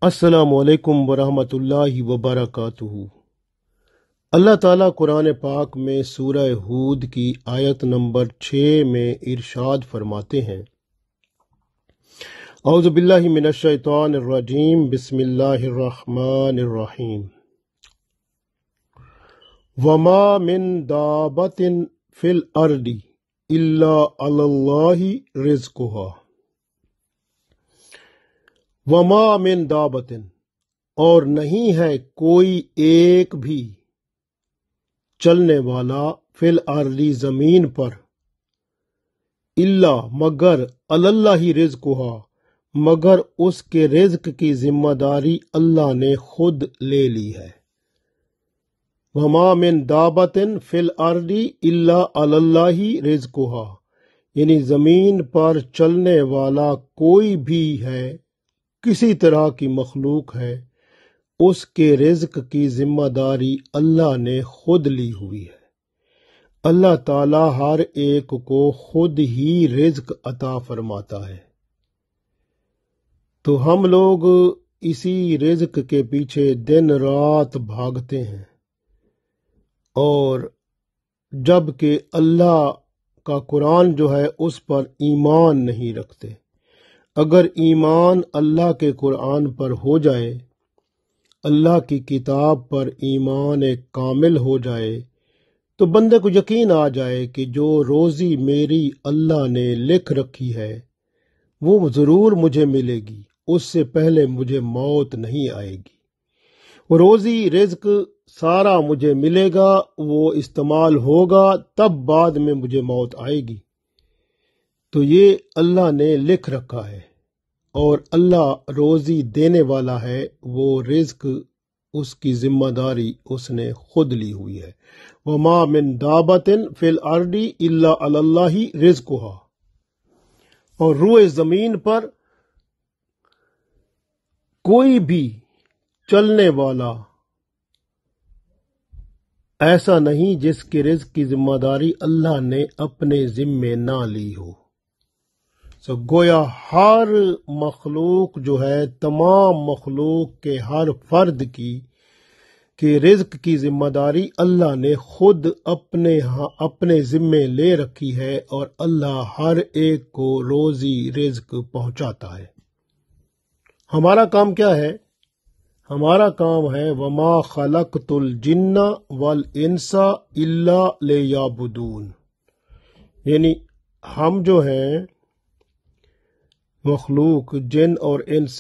السلام علیکم ورحمۃ اللہ وبرکاتہ۔ اللہ تعالیٰ قرآن پاک میں سورہ ہود کی آیت نمبر 6 میں ارشاد فرماتے ہیں، اعوذ باللہ من الشیطان الرجیم، بسم اللہ الرحمن الرحیم۔ وما من دابۃ فی الارض الا علی اللہ رزقها۔ وما من دابۃ، اور نہیں ہے کوئی ایک بھی چلنے والا فی الارض زمین پر، الا مگر اللہ رزقها، مگر اس کے رزق کی ذمہ داری اللہ نے خود لے لی ہے۔ وما من دابۃ فی الارض الا اللہ رزقها، یعنی زمین پر چلنے والا کوئی بھی ہے، کسی طرح کی مخلوق ہے، اس کے رزق کی ذمہ داری اللہ نے خود لی ہوئی ہے۔ اللہ تعالیٰ ہر ایک کو خود ہی رزق عطا فرماتا ہے، تو ہم لوگ اسی رزق کے پیچھے دن رات بھاگتے ہیں، اور جب کہ اللہ کا قرآن جو ہے اس پر ایمان نہیں رکھتے۔ اگر ایمان اللہ کے قرآن پر ہو جائے، اللہ کی کتاب پر ایمان کامل ہو جائے، تو بندے کو یقین آ جائے کہ جو روزی میری اللہ نے لکھ رکھی ہے وہ ضرور مجھے ملے گی، اس سے پہلے مجھے موت نہیں آئے گی۔ وہ روزی رزق سارا مجھے ملے گا، وہ استعمال ہوگا، تب بعد میں مجھے موت آئے گی۔ تو یہ اللہ نے لکھ رکھا ہے، اور اللہ روزی دینے والا ہے، وہ رزق اس کی ذمہ داری اس نے خود لی ہوئی ہے۔ وما من دابۃ فی الارض الا علی اللہ رزقها، اور روئے زمین پر کوئی بھی چلنے والا ایسا نہیں جس کے رزق کی ذمہ داری اللہ نے اپنے ذمے نہ لی ہو۔ گویا ہر مخلوق جو ہے، تمام مخلوق کے ہر فرد کی کہ رزق کی ذمہ داری اللہ نے خود اپنے ذمے لے رکھی ہے، اور اللہ ہر ایک کو روزی رزق پہنچاتا ہے۔ ہمارا کام کیا ہے؟ ہمارا کام ہے وما خلقت الجن والانس الا لیعبدون، یعنی ہم جو ہیں مخلوق، جن اور انس،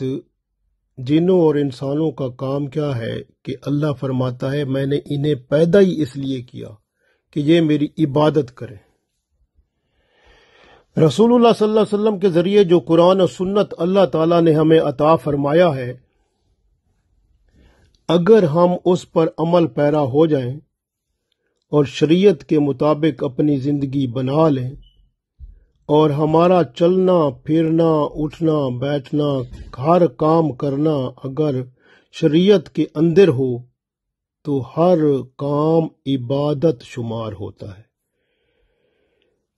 جنوں اور انسانوں کا کام کیا ہے کہ اللہ فرماتا ہے میں نے انہیں پیدا ہی اس لیے کیا کہ یہ میری عبادت کریں۔ رسول اللہ صلی اللہ علیہ وسلم کے ذریعے جو قرآن و سنت اللہ تعالیٰ نے ہمیں عطا فرمایا ہے، اگر ہم اس پر عمل پیرا ہو جائیں اور شریعت کے مطابق اپنی زندگی بنا لیں، اور ہمارا چلنا پھرنا اٹھنا بیٹھنا ہر کام کرنا اگر شریعت کے اندر ہو تو ہر کام عبادت شمار ہوتا ہے۔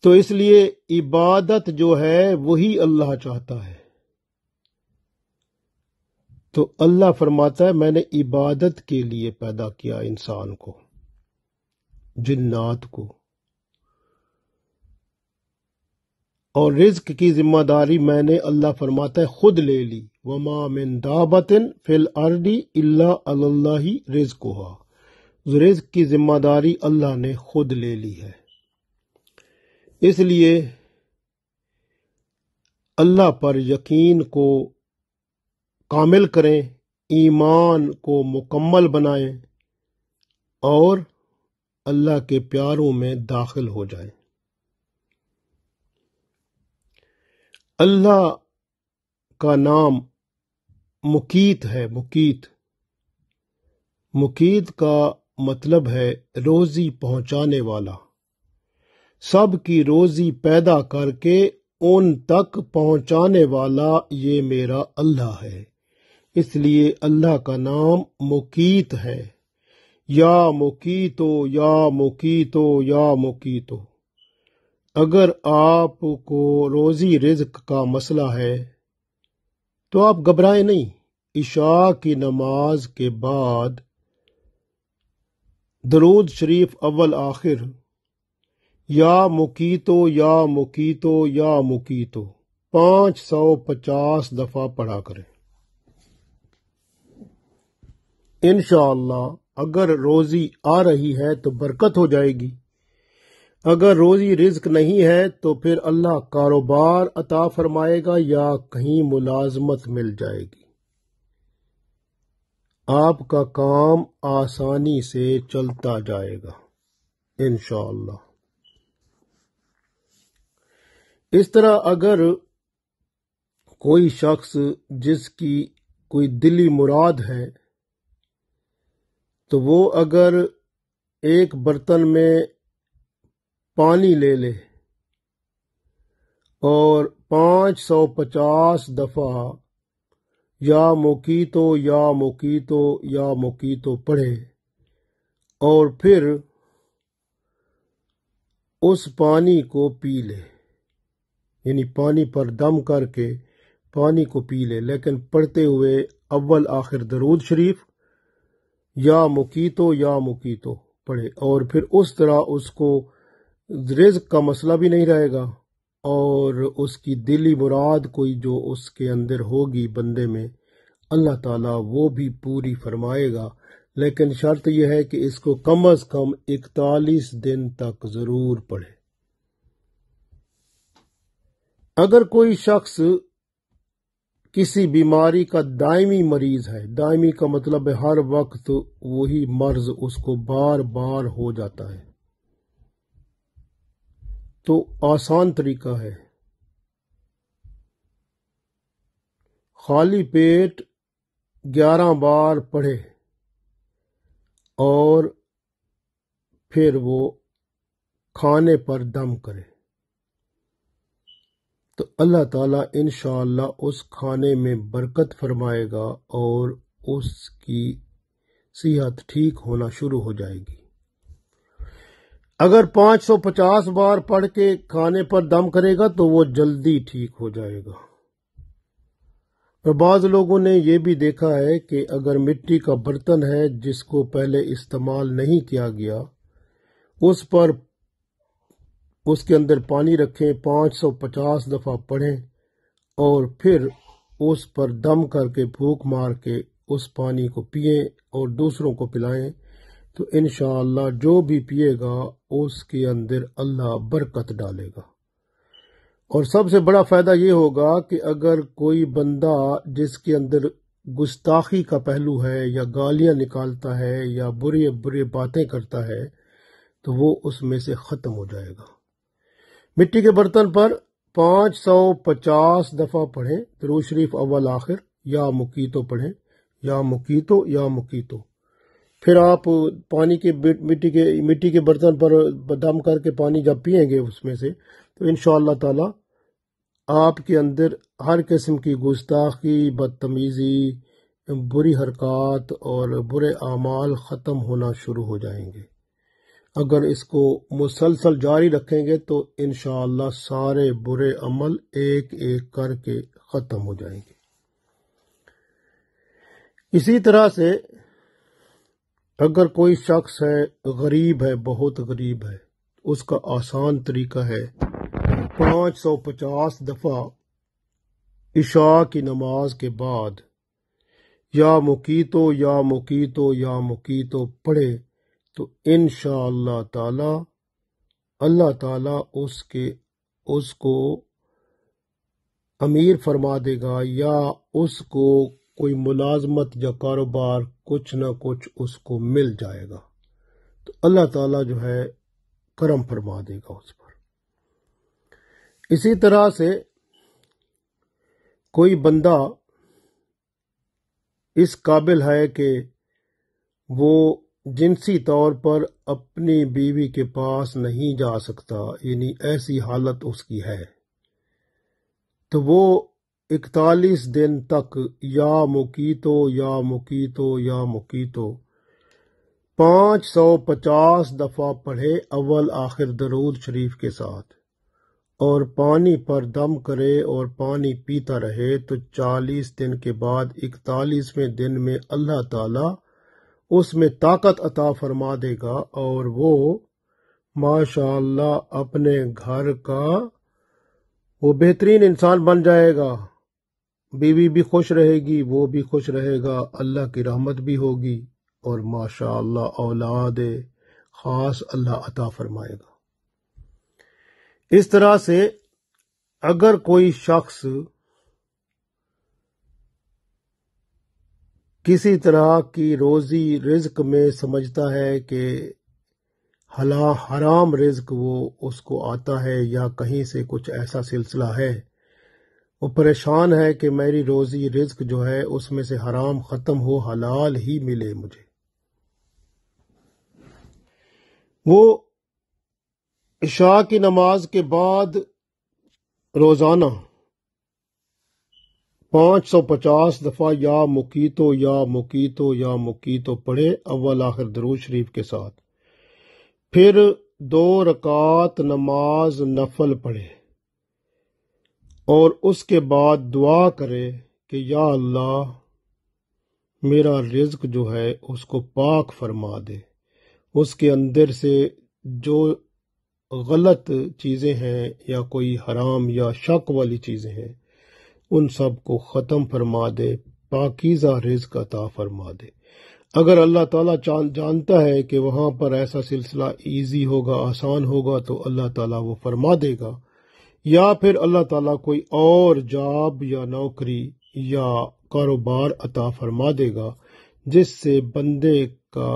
تو اس لیے عبادت جو ہے وہی اللہ چاہتا ہے۔ تو اللہ فرماتا ہے میں نے عبادت کے لیے پیدا کیا انسان کو، جنات کو، اور رزق کی ذمہ داری میں نے، اللہ فرماتا ہے، خود لے لی۔ وما من دابۃ فی الارض الا علی اللہ رزقها، رزق کی ذمہ داری اللہ نے خود لے لی ہے۔ اس لیے اللہ پر یقین کو کامل کریں، ایمان کو مکمل بنائیں، اور اللہ کے پیاروں میں داخل ہو جائیں۔ اللہ کا نام مقیت ہے۔ مقیت کا مطلب ہے روزی پہنچانے والا، سب کی روزی پیدا کر کے ان تک پہنچانے والا یہ میرا اللہ ہے۔ اس لیے اللہ کا نام مقیت ہے۔ یا مقیتو یا مقیتو یا مقیتو۔ اگر آپ کو روزی رزق کا مسئلہ ہے تو آپ گھبرائیں نہیں، عشاء کی نماز کے بعد درود شریف اول آخر یا مقیتو یا مقیتو یا مقیتو 550 دفعہ پڑھا کریں۔ انشاءاللہ اگر روزی آ رہی ہے تو برکت ہو جائے گی، اگر روزی رزق نہیں ہے تو پھر اللہ کاروبار عطا فرمائے گا یا کہیں ملازمت مل جائے گی، آپ کا کام آسانی سے چلتا جائے گا انشاءاللہ۔ اس طرح اگر کوئی شخص جس کی کوئی دلی مراد ہے تو وہ اگر ایک برتن میں پانی لے لے اور 550 دفعہ یا مقیتو یا مقیتو یا مقیتو پڑھے اور پھر اس پانی کو پی لے، یعنی پانی پر دم کر کے پانی کو پی لے، لیکن پڑھتے ہوئے اول آخر درود شریف یا مقیتو پڑھے، اور پھر اس طرح اس کو رزق کا مسئلہ بھی نہیں رہے گا اور اس کی دلی مراد کوئی جو اس کے اندر ہوگی بندے میں اللہ تعالیٰ وہ بھی پوری فرمائے گا، لیکن شرط یہ ہے کہ اس کو کم از کم 41 دن تک ضرور پڑھے۔ اگر کوئی شخص کسی بیماری کا دائمی مریض ہے، دائمی کا مطلب ہے ہر وقت وہی مرض اس کو بار بار ہو جاتا ہے، تو آسان طریقہ ہے، خالی پیٹ 11 بار پڑھے اور پھر وہ کھانے پر دم کرے تو اللہ تعالیٰ انشاءاللہ اس کھانے میں برکت فرمائے گا اور اس کی صحت ٹھیک ہونا شروع ہو جائے گی۔ اگر 550 بار پڑھ کے کھانے پر دم کرے گا تو وہ جلدی ٹھیک ہو جائے گا۔ اور بعض لوگوں نے یہ بھی دیکھا ہے کہ اگر مٹی کا برتن ہے جس کو پہلے استعمال نہیں کیا گیا، اس پر اس کے اندر پانی رکھیں، 550 دفعہ پڑھیں اور پھر اس پر دم کر کے پھونک مار کے اس پانی کو پئیں اور دوسروں کو پلائیں تو انشاءاللہ جو بھی پیے گا اس کے اندر اللہ برکت ڈالے گا۔ اور سب سے بڑا فائدہ یہ ہوگا کہ اگر کوئی بندہ جس کے اندر گستاخی کا پہلو ہے یا گالیاں نکالتا ہے یا بری باتیں کرتا ہے تو وہ اس میں سے ختم ہو جائے گا۔ مٹی کے برتن پر 550 دفعہ پڑھیں، درود شریف اول آخر یا مقیتو پڑھیں، یا مقیتو۔ پھر آپ پانی کے مٹی کے برتن پر دم کر کے پانی جب پئیں گے اس میں سے تو انشاءاللہ تعالی آپ کے اندر ہر قسم کی گستاخی، بدتمیزی، بری حرکات اور برے اعمال ختم ہونا شروع ہو جائیں گے۔ اگر اس کو مسلسل جاری رکھیں گے تو انشاءاللہ سارے برے عمل ایک ایک کر کے ختم ہو جائیں گے۔ اسی طرح سے اگر کوئی شخص ہے غریب ہے، بہت غریب ہے، اس کا آسان طریقہ ہے 550 دفعہ عشاء کی نماز کے بعد یا مقیتو پڑھے تو انشاءاللہ تعالی اللہ تعالی اس کو امیر فرما دے گا یا اس کو کوئی ملازمت یا کاروبار کچھ نہ کچھ اس کو مل جائے گا، تو اللہ تعالیٰ جو ہے کرم فرما دے گا اس پر۔ اسی طرح سے کوئی بندہ اس قابل ہے کہ وہ جنسی طور پر اپنی بیوی کے پاس نہیں جا سکتا، یعنی ایسی حالت اس کی ہے، تو وہ 41 دن تک یا مقیتو 550 دفعہ پڑھے اول آخر درود شریف کے ساتھ، اور پانی پر دم کرے اور پانی پیتا رہے تو 40 دن کے بعد 41ویں دن میں اللہ تعالی اس میں طاقت عطا فرما دے گا، اور وہ ماشاء اللہ اپنے گھر کا وہ بہترین انسان بن جائے گا، بیوی بھی خوش رہے گی، وہ بھی خوش رہے گا، اللہ کی رحمت بھی ہوگی، اور ماشاء اللہ اولاد خاص اللہ عطا فرمائے گا۔ اس طرح سے اگر کوئی شخص کسی طرح کی روزی رزق میں سمجھتا ہے کہ حرام رزق وہ اس کو آتا ہے یا کہیں سے کچھ ایسا سلسلہ ہے، وہ پریشان ہے کہ میری روزی رزق جو ہے اس میں سے حرام ختم ہو، حلال ہی ملے مجھے، وہ عشاء کی نماز کے بعد روزانہ 550 دفعہ یا مقیتو یا مقیتو یا مقیتو پڑھے، اول آخر درود شریف کے ساتھ، پھر 2 رکعات نماز نفل پڑھے، اور اس کے بعد دعا کرے کہ یا اللہ میرا رزق جو ہے اس کو پاک فرما دے، اس کے اندر سے جو غلط چیزیں ہیں یا کوئی حرام یا شک والی چیزیں ہیں ان سب کو ختم فرما دے، پاکیزہ رزق عطا فرما دے۔ اگر اللہ تعالیٰ جانتا ہے کہ وہاں پر ایسا سلسلہ ایزی ہوگا، آسان ہوگا، تو اللہ تعالیٰ وہ فرما دے گا، یا پھر اللہ تعالیٰ کوئی اور جاب یا نوکری یا کاروبار عطا فرما دے گا جس سے بندے کا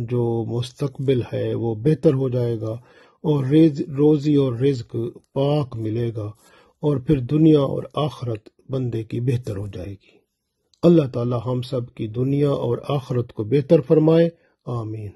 جو مستقبل ہے وہ بہتر ہو جائے گا، اور روزی اور رزق پاک ملے گا، اور پھر دنیا اور آخرت بندے کی بہتر ہو جائے گی۔ اللہ تعالی ہم سب کی دنیا اور آخرت کو بہتر فرمائے، آمین۔